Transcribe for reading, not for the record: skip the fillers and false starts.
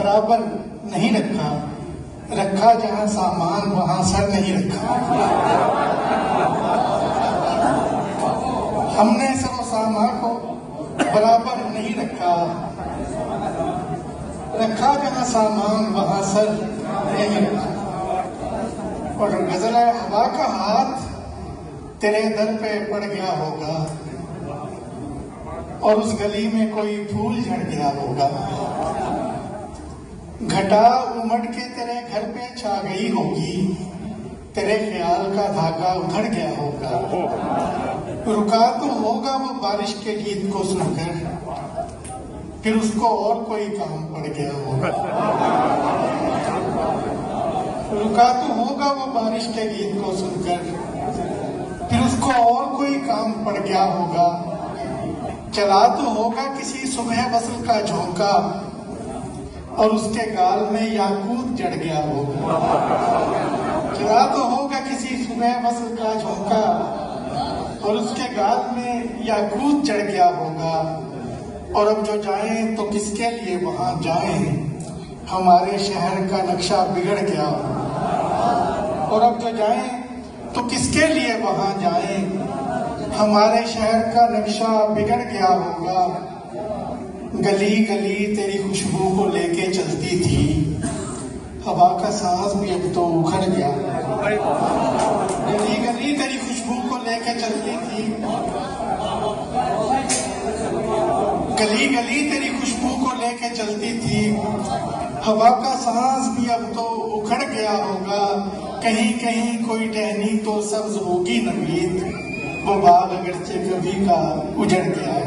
बराबर नहीं रखा, रखा जहां सामान वहां सर नहीं रखा। हमने सर सामा को बराबर नहीं रखा, रखा जहां सामान वहां सर नहीं रखा। और गजल है, हवा का हाथ तेरे दर पे पड़ गया होगा और उस गली में कोई फूल झड़ गया होगा। घटा उमड़ के तेरे घर पे छा गई होगी, तेरे ख्याल का धागा उधड़ गया होगा। रुका तो होगा वो बारिश के गीत को सुनकर, फिर उसको और कोई काम पड़ गया होगा। रुका तो होगा वो बारिश के गीत को सुनकर, फिर उसको और कोई काम पड़ गया होगा। चला तो होगा किसी सुबह वसल का झोंका और उसके गाल में याकूत जड़ गया होगा। चला तो होगा किसी सुबह वसल का झोंका और उसके गाल में याकूत जड़ गया होगा। और अब जो जाएं तो किसके लिए वहां जाएं, हमारे शहर का नक्शा बिगड़ गया। और अब जो जाएं तो किसके लिए वहां जाएं, हमारे शहर का नक्शा बिगड़ गया होगा। गली गली तेरी खुशबू को लेके चलती थी, हवा का सांस भी अब तो उखड़ गया। गली गली तेरी खुशबू को लेके चलती थी, गली गली तेरी खुशबू को लेके चलती थी, हवा का सांस भी अब तो उखड़ गया होगा। कहीं कहीं कोई टहनी तो सब्ज होगी नवीद, वो बाग अगरचे कभी का उजड़ गया है।